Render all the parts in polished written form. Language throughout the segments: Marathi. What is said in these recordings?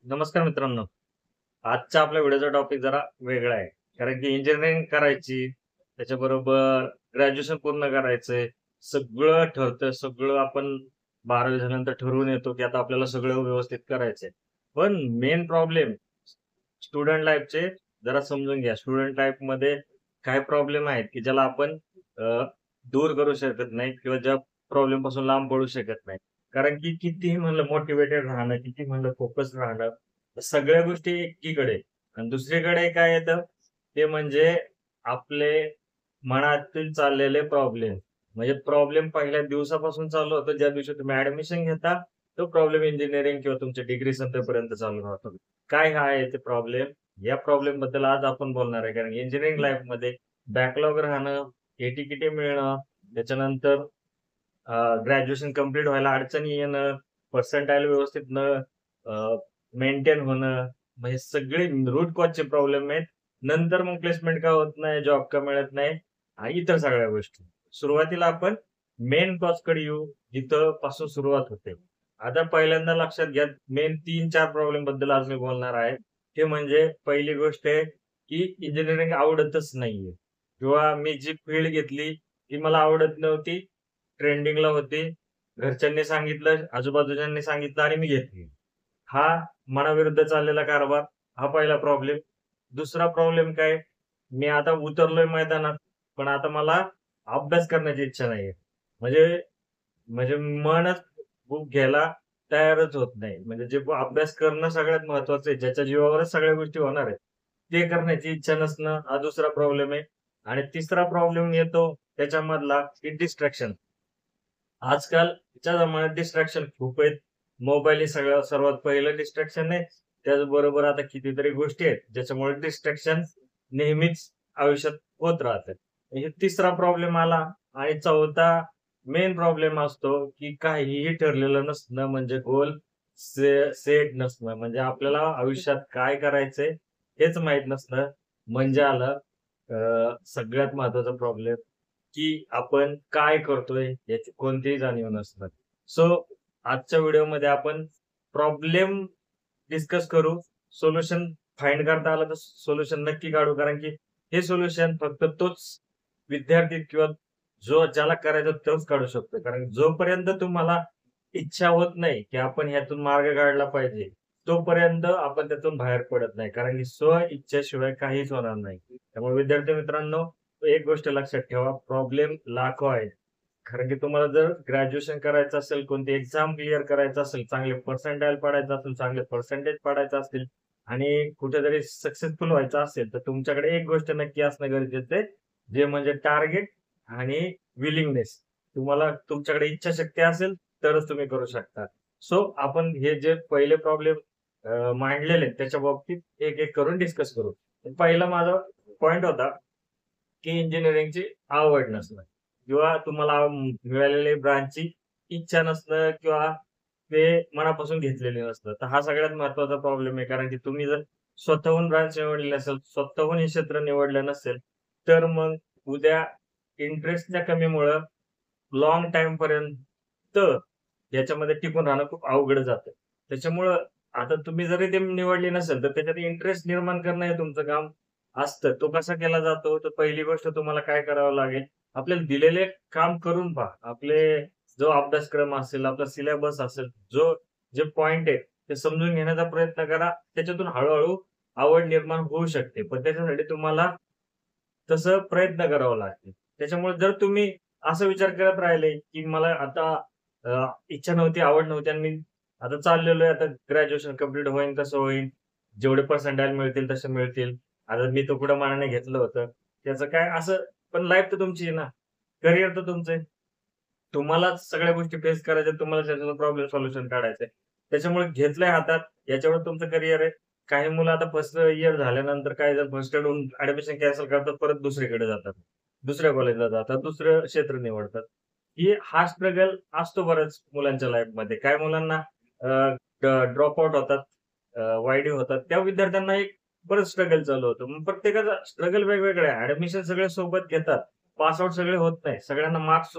नमस्कार मित्रांनो. आजचा आपल्या व्हिडिओचा टॉपिक जरा वेगळा आहे. कारण की इंजिनिअरिंग करायची, त्याच्याबरोबर ग्रॅज्युएशन पूर्ण करायचंय. सगळं ठरतं, सगळं आपण 12वी झाल्यानंतर ठरवून येतो, की आता आपल्याला सगळं व्यवस्थित करायचंय. पण मेन प्रॉब्लेम स्टुडंट लाईफचे जरा समजून घ्या. स्टुडंट लाईफमध्ये काय प्रॉब्लेम आहेत, की ज्याला आपण अ, दूर करू शकत नाही किंवा ज्या प्रॉब्लेमपासून लांब पळू शकत नाही. कारण की कितीही म्हणलं मोटिव्हेटेड राहणं, किती म्हणलं फोकस राहणं, सगळ्या गोष्टी एकीकडे आणि दुसरीकडे काय येतं, ते म्हणजे आपले मनातील चाललेले प्रॉब्लेम. म्हणजे प्रॉब्लेम पहिल्या दिवसापासून चालू होतो, ज्या दिवशी तुम्ही ॲडमिशन घेता, तो प्रॉब्लेम इंजिनिअरिंग किंवा तुमची डिग्री संपेपर्यंत चालू राहतो. काय आहे ते प्रॉब्लेम? या प्रॉब्लेमबद्दल आज आपण बोलणार आहे. कारण इंजिनिअरिंग लाईफमध्ये बॅकलॉग राहणं, ए-टी-के-टी मिळणं, त्याच्यानंतर ग्रॅज्युएशन कंप्लीट व्हायला अडचणी येणं, पर्सेंटाइल व्यवस्थित न मेंटेन होणं, म्हणजे सगळे रूट कॉजचे प्रॉब्लेम आहेत. नंतर मग प्लेसमेंट का होत नाही, जॉब का मिळत नाही आणि इतर सगळ्या गोष्टी. सुरुवातीला आपण मेन कॉजकडे येऊ, जिथं पासून सुरुवात होते. आता पहिल्यांदा लक्षात घ्या, मेन 3-4 प्रॉब्लेम बद्दल आज मी बोलणार आहे. ते म्हणजे पहिली गोष्ट आहे, की इंजिनिअरिंग आवडतच नाहीये किंवा मी जी फील्ड घेतली, ती मला आवडत नव्हती. ट्रेंडिंगला होती. घरच्यांनी सांगितलं, आजूबाजूच्यांनी सांगितलं आणि मी घेतली. हा मनाविरुद्ध चाललेला कारभार, हा पहिला प्रॉब्लेम. दुसरा प्रॉब्लेम काय? मी आता उतरलोय मैदानात, पण आता मला अभ्यास करण्याची इच्छा नाहीये. म्हणजे म्हणजे मनच बुक घ्यायला तयारच होत नाही. म्हणजे जे अभ्यास करणं सगळ्यात महत्वाचं आहे. ज्याच्या जीवावरच सगळ्या गोष्टी होणार आहेत. ते करण्याची इच्छा नसणं हा दुसरा प्रॉब्लेम आहे. आणि तिसरा प्रॉब्लेम येतो त्याच्यामधला की डिस्ट्रॅक्शन. आजकालच्या जमान्यात डिस्ट्रॅक्शन खूप आहेत. मोबाईल हे सर्वात पहिलं डिस्ट्रॅक्शन आहे. त्याचबरोबर आता कितीतरी गोष्टी आहेत, ज्याच्यामुळे डिस्ट्रॅक्शन नेहमीच आयुष्यात होत राहतात. हे तिसरा प्रॉब्लेम आला आणि चौथा मेन प्रॉब्लेम असतो, की काहीही ठरलेलं नसणं म्हणजे गोल सेट नसणं. म्हणजे आपल्याला आयुष्यात काय करायचंय हेच माहीत नसणं. म्हणजे आलं सगळ्यात महत्त्वाचा प्रॉब्लेम, की आपण काय करतोय याची कोणतीही जाणीव नसणं. सो आजच्या व्हिडिओमध्ये आपण प्रॉब्लेम डिस्कस करू. सोल्युशन फाइंड करता आलं तर सोल्युशन नक्की काढू. कारण की हे सोल्युशन फक्त तोच विद्यार्थी किंवा ज्याला करायचं तोच काढू शकतो. कारण जोपर्यंत तुम्हाला इच्छा होत नाही, की आपण ह्यातून मार्ग काढला पाहिजे, तोपर्यंत आपण त्यातून बाहेर पडत नाही. कारण की इच्छेशिवाय काहीच होणार नाही. त्यामुळे विद्यार्थी मित्रांनो, एक गोष्ट लक्षात ठेवा, प्रॉब्लेम लाखो आहेत. कारण की तुम्हाला जर ग्रॅज्युएशन करायचं असेल, कोणती एक्झाम क्लिअर करायचं असेल, चांगले पर्सेंटाइल पाडायचं असेल, चांगले पर्सेंटेज पाडायचं असतील आणि कुठेतरी सक्सेसफुल व्हायचं असेल, तर तुमच्याकडे एक गोष्ट नक्की असणं गरजेचं आहे, जे म्हणजे टार्गेट आणि विलिंगनेस. तुम्हाला तुमच्याकडे इच्छाशक्ती असेल, तरच तुम्ही करू शकता. सो आपण हे जे पहिले प्रॉब्लेम मांडलेले आहेत, त्याच्या बाबतीत एक-एक करून डिस्कस करू. पहिला माझा पॉइंट होता, की इंजिनिअरिंगची आवड नसणं किंवा तुम्हाला मिळालेल्या ब्रांचची इच्छा नसणं किंवा ते मनापासून घेतलेले नसतं. तर हा सगळ्यात महत्त्वाचा प्रॉब्लेम आहे. कारण की तुम्ही जर स्वतःहून ब्रांच निवडली नसेल, स्वतःहून हे क्षेत्र निवडलं नसेल, तर मग उद्या इंटरेस्टच्या कमीमुळं लाँग टाईमपर्यंत याच्यामध्ये टिकून राहणं खूप अवघड जातं. त्याच्यामुळं आता तुम्ही जरी ते निवडली नसेल, तर त्याच्यात इंटरेस्ट निर्माण करणं हे तुमचं काम असतं. तो कसा केला जातो? तर पहिली गोष्ट तुम्हाला काय करावं लागेल, आपल्याला दिलेले काम करून पहा. जो अभ्यासक्रम असेल, आपला सिलेबस असेल, जे पॉइंट आहेत, ते समजून घेण्याचा प्रयत्न करा. त्याच्यातून हळू आवड निर्माण होऊ शकते. पण त्याच्यासाठी तुम्हाला तसं प्रयत्न करावा लागेल. त्याच्यामुळे जर तुम्ही असा विचार करत राहिले, की मला आता इच्छा नव्हती, आवड नव्हती आणि मी आता चाललेलो आहे, आता ग्रॅज्युएशन कंप्लीट होईन कसं होईन? जेवढे पर्सेंटाइल मिळतील तसे मिळतील. आता मी तर कुठं मनाने घेतलं होतं. त्याचं काय असं पण लाईफ तर तुमची आहे ना. करियर तर तुमचं आहे. तुम्हालाच सगळ्या गोष्टी फेस करायच्या तुम्हाला त्याच्यातून प्रॉब्लेम सोल्युशन काढायचंय. त्याच्यामुळे घेतलंय हातात, याच्यावर तुमचं करियर आहे. काही मुलं आता फर्स्ट इयर झाल्यानंतर काय जर फर्स्ट इयर होऊन ॲडमिशन कॅन्सल करतात, परत दुसरीकडे जातात. दुसऱ्या कॉलेजला जातात, दुसरं क्षेत्र निवडतात. हा स्ट्रगल असतो बऱ्याच मुलांच्या लाईफमध्ये. काही मुलांना ड्रॉप आउट होतात, वाय-डी होतात. त्या विद्यार्थ्यांना एक परत स्ट्रगल चालू होतं. मग प्रत्येकाचा स्ट्रगल वेगवेगळा आहे. ॲडमिशन सगळे सोबत घेतात. पास आउट सगळे होत नाही. सगळ्यांना मार्क्स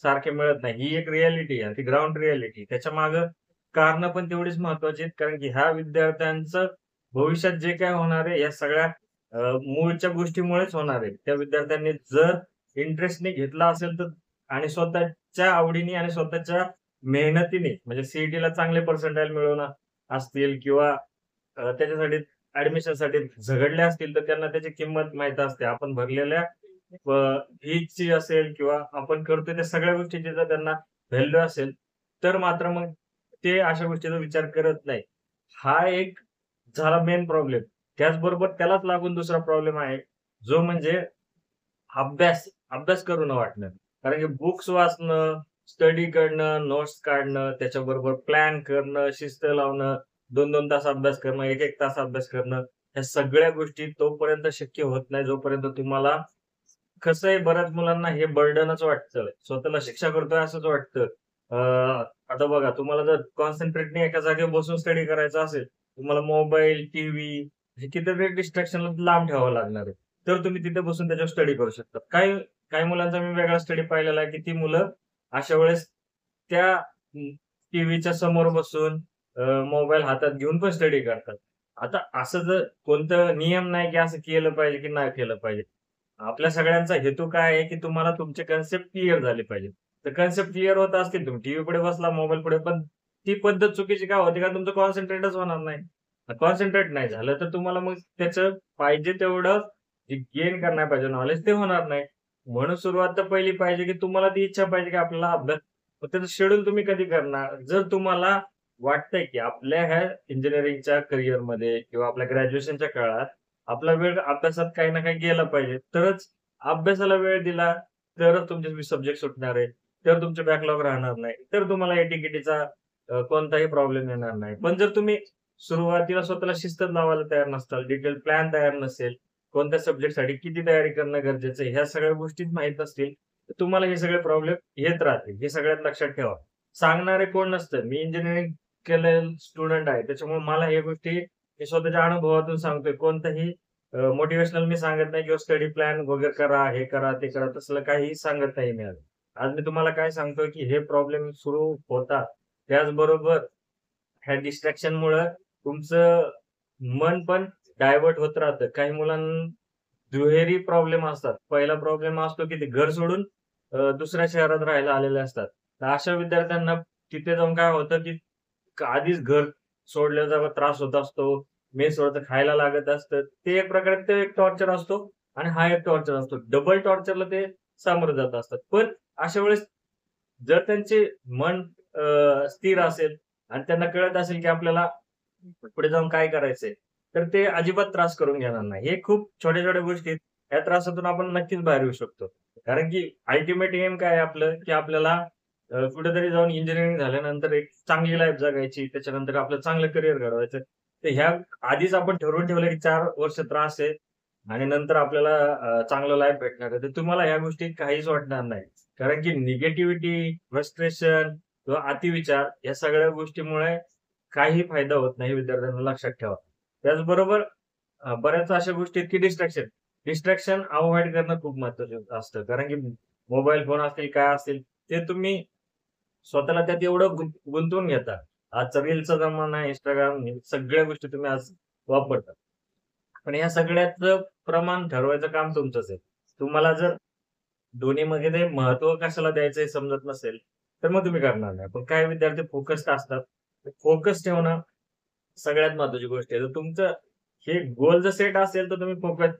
सारखे मिळत नाही. ही एक रिॲलिटी आहे. ती ग्राउंड रिॲलिटी. त्याच्यामागे कारणं पण तेवढीच महत्त्वाची आहेत. कारण की ह्या विद्यार्थ्यांचं भविष्यात जे काही होणार आहे, या सगळ्या मूळच्या गोष्टीमुळेच होणार आहे. त्या विद्यार्थ्यांनी जर इंटरेस्टने घेतला असेल तर आणि स्वतःच्या आवडीने आणि स्वतःच्या मेहनतीने म्हणजे सीईटीला चांगले पर्सेंटाइल मिळवणं असतील किंवा त्याच्यासाठी ॲडमिशनसाठी झगडले असतील, तर त्यांना त्याची किंमत माहीत असते. आपण भरलेल्या फीची असेल किंवा आपण करतोय त्या सगळ्या गोष्टीची जर त्यांना व्हॅल्यू असेल, तर मात्र मग ते अशा गोष्टीचा विचार करत नाही. हा एक झाला मेन प्रॉब्लेम. त्याचबरोबर त्यालाच लागून दुसरा प्रॉब्लेम आहे, जो म्हणजे अभ्यास, अभ्यास करू न वाटणं. कारण की बुक्स वाचणं, स्टडी करणं, नोट्स काढणं, त्याच्याबरोबर प्लॅन करणं, शिस्त लावणं, 2-2 तास अभ्यास करणं, 1-1 तास अभ्यास करणं, ह्या सगळ्या गोष्टी तोपर्यंत शक्य होत नाही, जोपर्यंत तुम्हाला कसं आहे बऱ्याच मुलांना हे बर्डनच वाटतं. स्वतःला शिक्षा करतोय असंच वाटतं. अ, आता बघा तुम्हाला जर कॉन्सन्ट्रेटने एका जागेवर बसून स्टडी करायचा असेल, तुम्हाला मोबाईल, टीव्ही हे कितीतरी डिस्ट्रॅक्शनला लांब ठेवावं लागणार आहे. तर तुम्ही तिथे बसून त्याच्यावर स्टडी करू शकता. काही काही मुलांचा मी वेगळा स्टडी पाहिलेला आहे, की ती मुलं अशा वेळेस त्या टीव्हीच्या समोर बसून मोबाईल हातात घेऊन पण स्टडी करतात. आता असं जर कोणतं नियम नाही, की असं केलं पाहिजे, की नाही केलं पाहिजे. आपल्या सगळ्यांचा हेतू काय आहे, की तुम्हाला तुमचे कन्सेप्ट क्लिअर झाले पाहिजे. तर कन्सेप्ट क्लिअर होत असतील, तुम्ही टीव्ही पुढे बसला, मोबाईल पुढे, पण ती पद्धत चुकीची का होते? कारण तुमचं कॉन्सन्ट्रेटच होणार नाही. कॉन्सन्ट्रेट नाही झालं, तर तुम्हाला मग त्याचं पाहिजे तेवढं जे गेन करण्याला पाहिजे नॉलेज ते होणार नाही. म्हणून सुरुवात तर पहिली पाहिजे, की तुम्हाला ती इच्छा पाहिजे, की आपल्याला अभ्यास मग त्याचं शेड्यूल तुम्ही कधी करणार? जर तुम्हाला वाटतंय, की आपल्या ह्या इंजिनिअरिंगच्या करिअरमध्ये किंवा आपल्या ग्रॅज्युएशनच्या काळात आपला वेळ अभ्यासात काही ना काही गेला पाहिजे. तरच अभ्यासाला वेळ दिला, तरच तुमचे सब्जेक्ट सुटणार आहेत. तर तुमचे बॅकलॉग राहणार नाही. तर तुम्हाला ए-टी-के-टीचा कोणताही प्रॉब्लेम येणार नाही. पण जर तुम्ही सुरुवातीला स्वतःला शिस्तच लावायला तयार नसताल, डिटेल प्लॅन तयार नसेल, कोणत्या सब्जेक्टसाठी किती तयारी करणं गरजेचं आहे, ह्या सगळ्या गोष्टीच माहीत नसतील, तर तुम्हाला हे सगळे प्रॉब्लेम येत राहतील. हे सगळ्यात लक्षात ठेवा. सांगणारे कोण नसतं. मी इंजिनिअरिंग केलेलं स्टुडंट आहे. त्याच्यामुळे मला ह्या गोष्टी मी स्वतःच्या अनुभवातून सांगतोय. कोणतंही मोटिव्हेशनल मी सांगत नाही किंवा स्टडी प्लॅन वगैरे करा, हे करा, ते करा. तसलं काहीही सांगत नाही मी आज. आज मी तुम्हाला काय सांगतोय, की हे प्रॉब्लेम सुरू होतात. त्याचबरोबर ह्या डिस्ट्रॅक्शनमुळं तुमचं मन पण डायव्हर्ट होत राहतं. काही मुलांना दुहेरी प्रॉब्लेम असतात. पहिला प्रॉब्लेम असतो, की ते घर सोडून दुसऱ्या शहरात राहायला आलेले असतात. तर अशा विद्यार्थ्यांना तिथे जाऊन काय होतं, की आधीच घर सोडल्याचा त्रास होत असतो. मेसवरचं खायला लागत असतं. ते एक प्रकारे ते एक टॉर्चर असतो आणि हा एक टॉर्चर असतो. डबल टॉर्चरला ते सामोरे जात असतात. पण अशा वेळेस जर त्यांचे मन स्थिर असेल आणि त्यांना कळत असेल, की आपल्याला पुढे जाऊन काय करायचंय, तर ते अजिबात त्रास करून घेणार नाही. हे खूप छोट्या-छोट्या गोष्टी आहेत. या त्रासातून आपण नक्कीच बाहेर येऊ शकतो. कारण की अल्टिमेट एम काय आहे आपलं, की आपल्याला कुठेतरी जाऊन इंजिनिअरिंग झाल्यानंतर एक चांगली लाईफ जगायची. त्याच्यानंतर आपलं चांगलं करियर घडवायचं. तर ह्या आधीच आपण ठरवून ठेवलं, की 4 वर्ष त्रास आहे आणि नंतर आपल्याला चांगलं लाईफ भेटणार आहे. तर तुम्हाला ह्या गोष्टी काहीच वाटणार नाही. कारण की निगेटिव्हिटी, फ्रस्ट्रेशन किंवा अतिविचार या सगळ्या गोष्टीमुळे काही फायदा होत नाही विद्यार्थ्यांना लक्षात ठेवा. त्याचबरोबर बऱ्याच अशा गोष्टी आहेत की डिस्ट्रॅक्शन. डिस्ट्रॅक्शन अव्हॉइड करणं खूप महत्त्वाचं असतं. कारण की मोबाईल फोन असतील, काय असतील, ते तुम्ही स्वतःला त्यात एवढं गुंतवून घेता. आजचा रीलचा जमाना आहे, Instagram हे सगळ्या गोष्टी तुम्ही आज वापरता. पण या सगळ्याचं प्रमाण ठरवायचं काम तुमचंच आहे. तुम्हाला जर दोन्हीमध्ये ते महत्त्व कशाला द्यायचं हे समजत नसेल, तर मग तुम्ही करणार नाही. पण काही विद्यार्थी फोकस्ड असतात. फोकस ठेवणं सगळ्यात महत्त्वाची गोष्ट आहे. जर तुमचं हे गोल जर सेट असेल, तर तुम्ही फोकस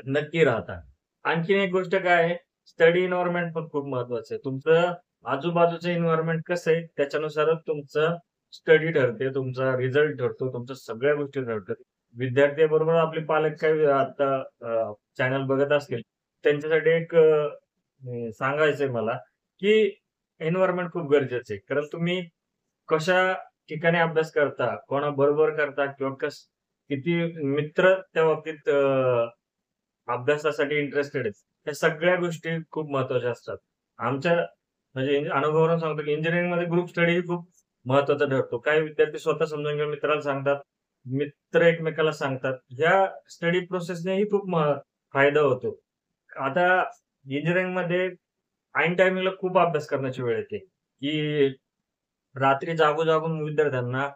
नक्की राहता. आणखीन एक गोष्ट काय आहे, स्टडी एन्व्हायर्नमेंट पण खूप महत्वाचं आहे. तुमचं आजूबाजूचं एन्व्हायर्नमेंट कसं आहे, त्याच्यानुसारच तुमचं स्टडी ठरते, तुमचा रिझल्ट ठरतो, तुमच्या सगळ्या गोष्टी ठरतात. विद्यार्थ्याबरोबर आपले पालक काही आता चॅनल बघत असतील, त्यांच्यासाठी एक सांगायचंय मला, की एन्व्हायर्नमेंट खूप गरजेचं आहे. कारण तुम्ही कशा ठिकाणी अभ्यास करता, कोणाबरोबर करता किंवा किती मित्र त्या बाबतीत अभ्यासासाठी इंटरेस्टेड आहेत. ह्या सगळ्या गोष्टी खूप महत्त्वाच्या असतात. आमच्या म्हणजे अनुभवावरून सांगतो, की इंजिनिअरिंगमध्ये ग्रुप स्टडी खूप महत्त्वाचा ठरतो. काही विद्यार्थी स्वतः समजून घेऊन मित्राला सांगतात. मित्र एकमेकाला सांगतात. ह्या स्टडी प्रोसेसनेही खूप फायदा होतो. आता इंजिनिअरिंगमध्ये ऐन टायमिंगला खूप अभ्यास करण्याची वेळ येते, की रात्री जागून विद्यार्थ्यांना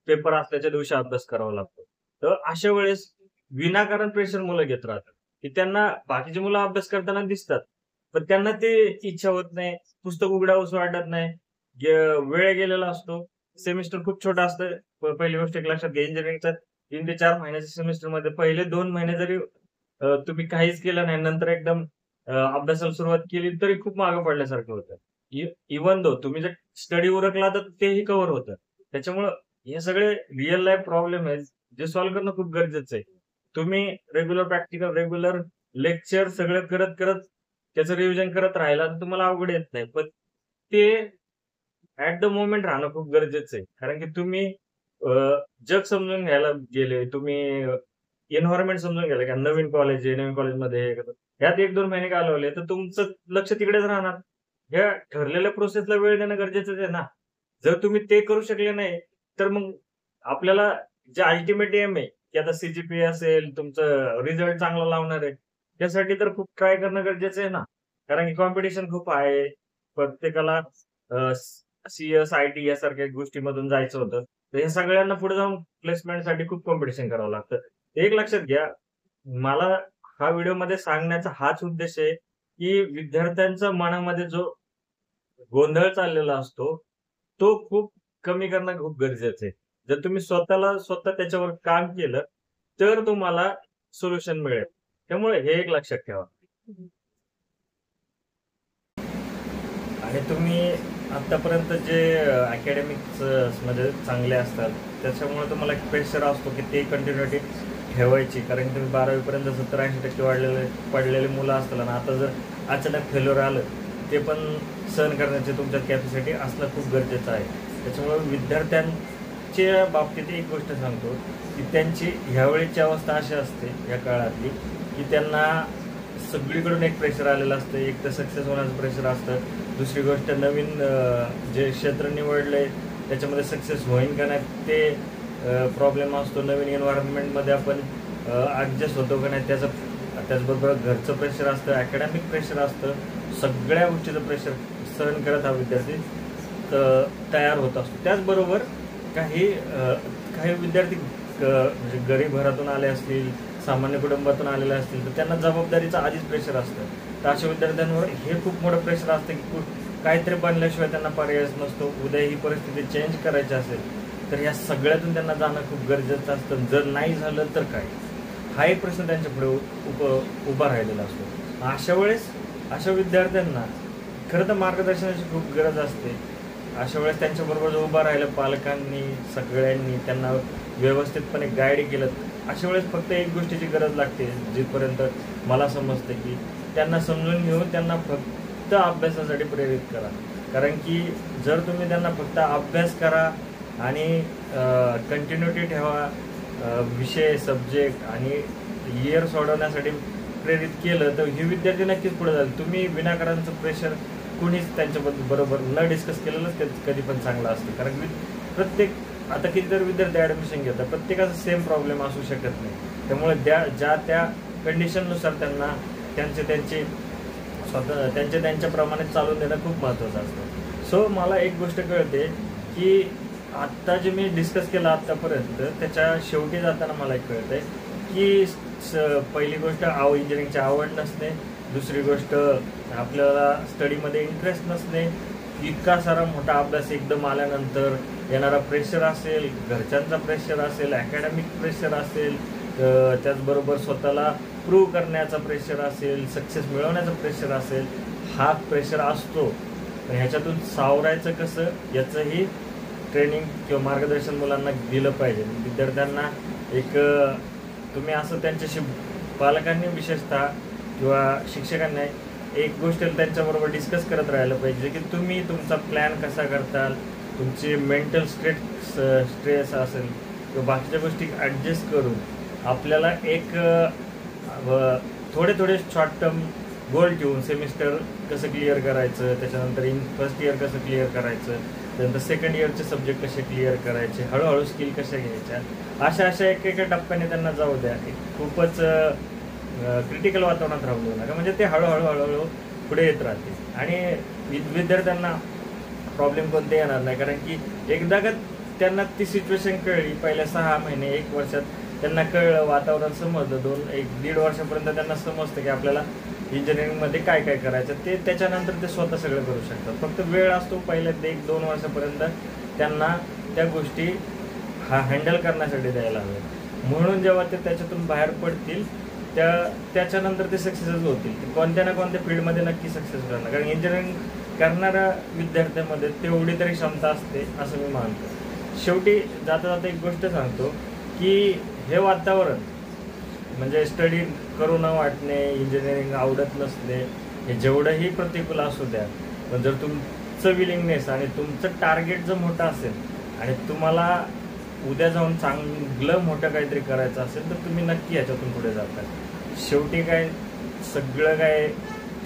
पेपर असल्याच्या दिवशी अभ्यास करावा लागतो. तर अशा वेळेस विनाकारण प्रेशर मुलं घेत राहतात, की त्यांना बाकीची मुलं अभ्यास करताना दिसतात. पण त्यांना ते इच्छा होत नाही. पुस्तक उघडावंसं वाटत नाही. वेळ गेलेला असतो. सेमिस्टर खूप छोटं असतं. पहिली गोष्ट एक लक्षात घ्या इंजिनिअरिंगच्या 3 ते 4 महिन्याच्या सेमिस्टरमध्ये पहिले 2 महिने जरी तुम्ही काहीच केलं नाही, नंतर एकदम अभ्यासाला सुरुवात केली तरी खूप मागे पडल्यासारखं होतं. इव्हन दो तुम्ही जर स्टडी उरकला तर तेही कव्हर होतं. त्याच्यामुळं हे सगळे रिअल लाईफ प्रॉब्लेम आहेत, जे सॉल्व्ह करणं खूप गरजेचं आहे. तुम्ही रेग्युलर प्रॅक्टिकल, रेग्युलर लेक्चर सगळं करत त्याचं रिव्हिजन करत राहिला तर तुम्हाला अवघड येत नाही. पण ते ॲट द मोमेंट राहणं खूप गरजेचं आहे. कारण की तुम्ही अ, जग समजून घ्यायला गेले, तुम्ही एन्व्हायर्नमेंट समजून घ्यायला की नवीन कॉलेज आहे, नवीन कॉलेजमध्ये हे करतो. ह्यात 1-2 महिने घालवले तर तुमचं लक्ष तिकडेच राहणार. ह्या ठरलेल्या प्रोसेसला वेळ देणं गरजेचंच आहे ना. जर तुम्ही ते करू शकले नाही, तर मग आपल्याला जे अल्टिमेट एम आहे, की आता सी असेल, तुमचं रिझल्ट चांगला लावणार आहे. त्यासाठी तर खूप ट्राय करणं गरजेचं आहे ना. कारण की कॉम्पिटिशन खूप आहे. प्रत्येकाला सी-एस, आय-टी यासारख्या गोष्टीमधून जायचं होतं. तर हे सगळ्यांना पुढे जाऊन प्लेसमेंटसाठी खूप कॉम्पिटिशन करावं लागतं. एक लक्षात घ्या, मला हा व्हिडिओमध्ये सांगण्याचा हाच उद्देश आहे, की विद्यार्थ्यांच्या मनामध्ये जो गोंधळ चाललेला असतो, तो खूप कमी करणं खूप गरजेचं आहे. जर तुम्ही स्वतः त्याच्यावर काम केलं, तर तुम्हाला सोल्युशन मिळेल. त्यामुळे हे एक लक्षात ठेवा. आणि तुम्ही आत्तापर्यंत जे मध्ये चांगले असतात, त्याच्यामुळे तुम्हाला एक प्रेशर असतो, की ते कंटिन्युटी ठेवायची. कारण की तुम्ही 12वी पर्यंत 70-80% पडलेले मुलं असतात आणि आता जर अचानक फेल्युअर आलं, ते पण सहन करण्याची तुमच्यात कॅपॅसिटी असणं खूप गरजेचं आहे. त्याच्यामुळे विद्यार्थ्यांच्या बाबतीत एक गोष्ट सांगतो, की त्यांची ह्यावेळीची अवस्था अशी असते या काळातली, की त्यांना सगळीकडून एक प्रेशर आलेलं असतं. एक तर सक्सेस होण्याचं प्रेशर असतं. दुसरी गोष्ट नवीन जे क्षेत्र निवडलंय त्याच्यामध्ये सक्सेस होईन का नाही ते प्रॉब्लेम असतो. नवीन एन्व्हायरमेंटमध्ये आपण ॲडजस्ट होतो का नाही त्याचबरोबर घरचं प्रेशर असतं, अकॅडमिक प्रेशर असतं. सगळ्या गोष्टीचं प्रेशर सहन करत हा विद्यार्थी तयार होत असतो. त्याचबरोबर काही विद्यार्थी म्हणजे गरीब घरातून आले असतील, सामान्य कुटुंबातून आलेले असतील, तर त्यांना जबाबदारीचं आधीच प्रेशर असतं. तर अशा विद्यार्थ्यांवर हे खूप मोठं प्रेशर असतं, की काहीतरी बनल्याशिवाय त्यांना पर्यायच नसतो. उद्या ही परिस्थिती चेंज करायची असेल, तर या सगळ्यातून त्यांना जाणं खूप गरजेचं असतं. जर नाही झालं तर काय? हा एक प्रश्न त्यांच्या पुढे उभा राहिलेला असतो. अशा वेळेस अशा विद्यार्थ्यांना खरं तर मार्गदर्शनाची खूप गरज असते. अशा वेळेस त्यांच्याबरोबर उभं राहिलं पालकांनी, सगळ्यांनी त्यांना व्यवस्थितपणे गाईड केलं. अशा वेळेस फक्त एक गोष्टीची गरज लागते, जिथपर्यंत मला समजतं, की त्यांना समजून घेऊन त्यांना फक्त अभ्यासासाठी प्रेरित करा. कारण की जर तुम्ही त्यांना फक्त अभ्यास करा आणि कंटिन्युटी ठेवा, विषय, सब्जेक्ट आणि इयर सोडवण्यासाठी प्रेरित केलं, तर हे विद्यार्थी नक्कीच पुढे जातील. तुम्ही विनाकारणचं प्रेशर कोणीच त्यांच्याबरोबर न डिस्कस केलेलंच कधी पण चांगलं असतं. कारण प्रत्येक आता कितीतरी विद्यार्थी ॲडमिशन घेतात, प्रत्येकाचा सेम प्रॉब्लेम असू शकत नाही. त्यामुळे ज्या त्या कंडिशननुसार त्यांना त्यांच्याप्रमाणे चालून देणं खूप महत्त्वाचं असतं. सो मला एक गोष्ट कळते, की आत्ता जे मी डिस्कस केलं आत्तापर्यंत त्याच्या शेवटी जाताना मला एक कळतंय, की पहिली गोष्ट इंजिनिअरिंगची आवड नसणे, दुसरी गोष्ट आपल्याला स्टडीमध्ये इंटरेस्ट नसणे, इतका सारा मोठा अभ्यास एकदम आल्यानंतर येणारा प्रेशर असेल, घरच्यांचा प्रेशर असेल, अकॅडमिक प्रेशर असेल, त्याचबरोबर स्वतःला प्रूव्ह करण्याचा प्रेशर असेल, सक्सेस मिळवण्याचा प्रेशर असेल, हा प्रेशर असतो. पण ह्याच्यातून सावरायचं कसं याचंही ट्रेनिंग किंवा मार्गदर्शन मुलांना दिलं पाहिजे. विद्यार्थ्यांना एक तुम्ही असं त्यांच्याशी पालकांनी विशेषतः किंवा शिक्षकांनी एक गोष्ट त्यांच्याबरोबर डिस्कस करत राहिलं पाहिजे, की तुम्ही तुमचा प्लॅन कसा करताल, तुमची मेंटल स्ट्रेस असेल किंवा बाकीच्या गोष्टी ॲडजस्ट करून आपल्याला एक थोडे शॉर्ट टर्म गोल ठेवून सेमिस्टर कसं क्लिअर करायचं, त्याच्यानंतर फर्स्ट इयर कसं क्लिअर करायचं, त्यानंतर सेकंड इयरचे सब्जेक्ट कसे क्लिअर करायचे, हळूहळू स्किल कशा घ्यायच्या, अशा एका टप्प्याने त्यांना जाऊ द्या. खूपच क्रिटिकल वातावरणात राहू नका, म्हणजे ते हळूहळू पुढे येत राहतील. आणि विद्यार्थ्यांना प्रॉब्लेम कोणते येणार नाही. कारण की एकदा का त्यांना ती सिच्युएशन कळली, पहिल्या 6 महिने 1 वर्षात त्यांना कळलं, वातावरण समजलं, 1-1.5 वर्षापर्यंत त्यांना समजतं की आपल्याला इंजिनिअरिंगमध्ये काय काय करायचं, ते त्याच्यानंतर ते स्वतः सगळं करू शकतात. फक्त वेळ असतो पहिल्या 1-2 वर्षापर्यंत त्यांना त्या गोष्टी हँडल करण्यासाठी द्यायला हवे. म्हणून जेव्हा ते त्याच्यातून बाहेर पडतील त्याच्यानंतर ते सक्सेसच होतील. कोणत्या ना कोणत्या फील्डमध्ये नक्की सक्सेस करणार. कारण इंजिनिअरिंग करणाऱ्या विद्यार्थ्यांमध्ये तेवढी तरी क्षमता असते असं मी मानतो. शेवटी जाता जाता एक गोष्ट सांगतो की हे वातावरण म्हणजे स्टडी करू न वाटणे, इंजिनिअरिंग आवडत नसणे, हे जेवढंही प्रतिकूल असू द्या, पण जर तुमचं विलिंगनेस आणि तुमचं टार्गेट जर मोठं असेल आणि तुम्हाला उद्या जाऊन चांगलं मोठं काहीतरी करायचं असेल तर तुम्ही नक्की याच्यातून पुढे जाता. शेवटी काय सगळं काय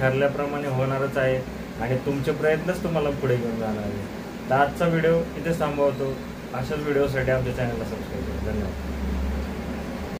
ठरल्याप्रमाणे होणारच आहे आणि तुमचे प्रयत्नच तुम्हाला पुढे घेऊन जाणार आहे. तर आजचा व्हिडिओ इथे थांबवतो. अशाच व्हिडिओसाठी आमच्या चॅनलला सबस्क्राईब करा. धन्यवाद.